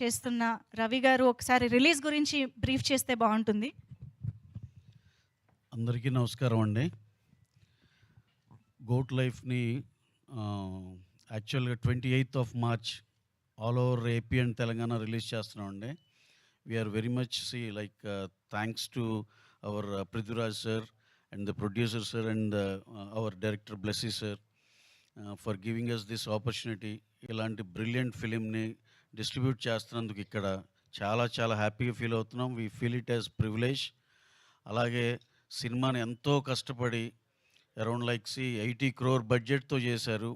చేస్తున్న రవి గారు ఒకసారి రిలీజ్ గురించి బ్రీఫ్ చేస్తే బాగుంటుంది. అందరికీ నమస్కారం అండి. గోట్ లైఫ్ని యాక్చువల్గా 28th of March all over AP and Telangana release చేస్తున్నాం అండి. We are very much thanks to our Prithviraj sir and the producer sir and our director Blessy sir for giving us this opportunity. ఇలాంటి బ్రిలియంట్ ఫిలింని డిస్ట్రిబ్యూట్ చేస్తున్నందుకు ఇక్కడ చాలా చాలా హ్యాపీగా ఫీల్ అవుతున్నాం. We feel it as privilege. అలాగే సినిమాని ఎంతో కష్టపడి అరౌండ్ 80 crore బడ్జెట్తో చేశారు.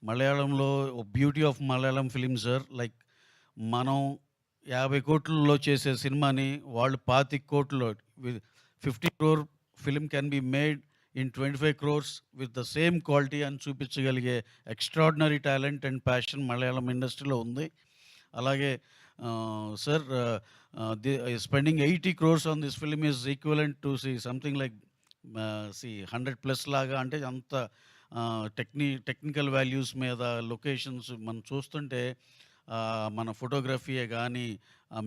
మలయాళంలో beauty of Malayalam film sir, మనం 50 కోట్లలో చేసే సినిమాని వాళ్ళు 25 కోట్లలో 50 crore film can be made in 25 crores with the same quality అని చూపించగలిగే extraordinary talent and passion Malayalam ఇండస్ట్రీలో ఉంది. అలాగే sir spending 80 crores on this film is equivalent to something 100+ లాగా. అంటే అంత టెక్నికల్ వాల్యూస్ మీద లొకేషన్స్ మనం చూస్తుంటే మన ఫోటోగ్రఫీయే కానీ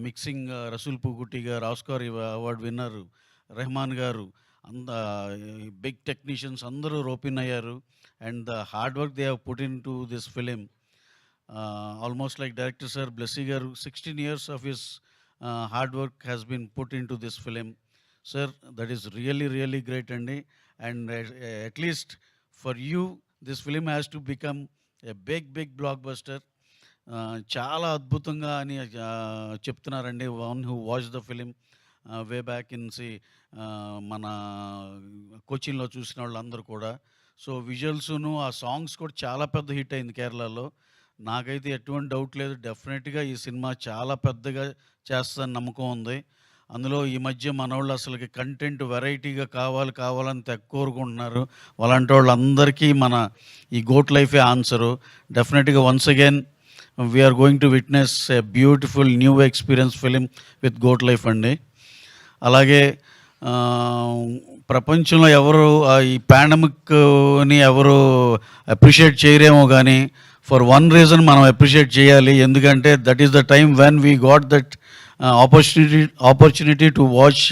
మిక్సింగ్ రసూల్ పూగుట్టి గారు, ఆస్కార్ అవార్డ్ విన్నర్ రెహమాన్ గారు, బిగ్ టెక్నీషియన్స్ అందరూ రోపిన్ అయ్యారు. And the hard work they have put in to this film. Almost like director sir Blessy garu, 16 years of his hard work has been put into this film. Sir, that is really really great andi. And at least for you this film has to become a big blockbuster. Chaala adbhutanga ani cheptunarandi one who watched the film way back in mana Cochin lo chusina vallandaru kuda. So visuals nu aa songs kuda chaala pedda hit ayindi Kerala lo. నాకైతే ఎటువంటి doubt లేదు, డెఫినెట్గా ఈ cinema చాలా పెద్దగా చేస్తుందని నమ్మకం ఉంది. అందులో ఈ మధ్య మనోళ్ళు అసలుకి కంటెంట్ వెరైటీగా కావాలని కోరుకుంటున్నారు. అలాంటి వాళ్ళందరికీ మన ఈ గోట్ లైఫే ఆన్సరు. డెఫినెట్గా once again we are going to witness a beautiful new experience film with goat life అండి. అలాగే ప్రపంచంలో ఎవరు ఈ పాండమిక్ని ఎవరు అప్రిషియేట్ చేయరేమో కానీ ఫర్ వన్ రీజన్ మనం అప్రిషియేట్ చేయాలి. ఎందుకంటే that is the time when we got that opportunity to watch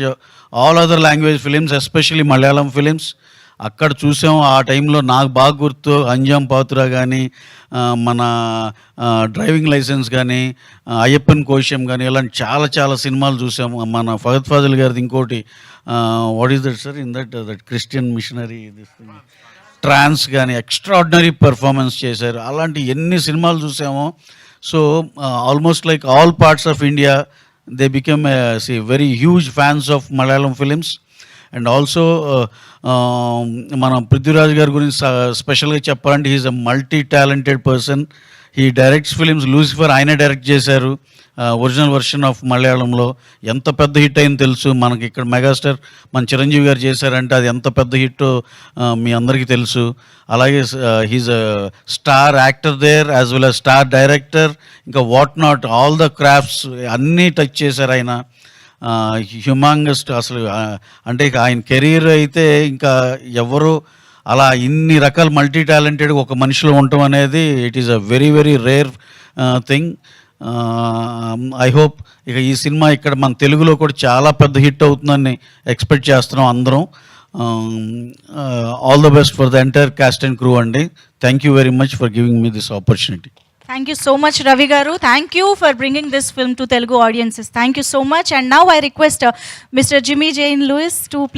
all other language films, especially Malayalam films. అక్కడ చూసాం. ఆ టైంలో నాకు బాగా గుర్తు అంజాం పాత్ర కానీ, మన డ్రైవింగ్ లైసెన్స్ కానీ, అయ్యప్పన్ కోశం కానీ, ఇలాంటి చాలా సినిమాలు చూసాము. మన ఫహద్ ఫాజిల్ గారిది ఇంకోటి what is that sir in that Christian missionary Trance కానీ ఎక్స్ట్రాడినరీ పెర్ఫార్మెన్స్ చేశారు. అలాంటి ఎన్ని సినిమాలు చూసామో. So almost all parts of India they become very huge fans of Malayalam films. And also మన పృథ్వీరాజ్ గారి గురించి స్పెషల్గా చెప్పాలంటే he is a multi talented person. He directs films. Lucifer ఆయనే డైరెక్ట్ చేశారు, ఒరిజినల్ వర్షన్ ఆఫ్ మలయాళంలో. ఎంత పెద్ద హిట్ అయింది తెలుసు మనకి. ఇక్కడ మెగాస్టార్ మన చిరంజీవి గారు చేశారంటే అది ఎంత పెద్ద హిట్ మీ అందరికీ తెలుసు. అలాగే he's a star actor there as well as star director. ఇంకా what not all the crafts అన్నీ టచ్ చేశారు ఆయన. హ్యూమాంగస్ట్ అసలు. అంటే ఆయన కెరీర్ అయితే ఇంకా ఎవరు అలా ఇన్ని రకాల మల్టీ టాలెంటెడ్ ఒక మనిషిలో ఉండటం అనేది it is a very rare thing. I hope ఇక ఈ సినిమా ఇక్కడ మన తెలుగులో కూడా చాలా పెద్ద హిట్ అవుతుందని ఎక్స్పెక్ట్ చేస్తున్నాం అందరం. All the best for the entire cast and crew అండి. Thank you very much for giving me this opportunity. Thank you so much, Ravi Garu. Thank you for bringing this film to Telugu audiences. Thank you so much. And now I request Mr. Jimmy Jane Lewis to please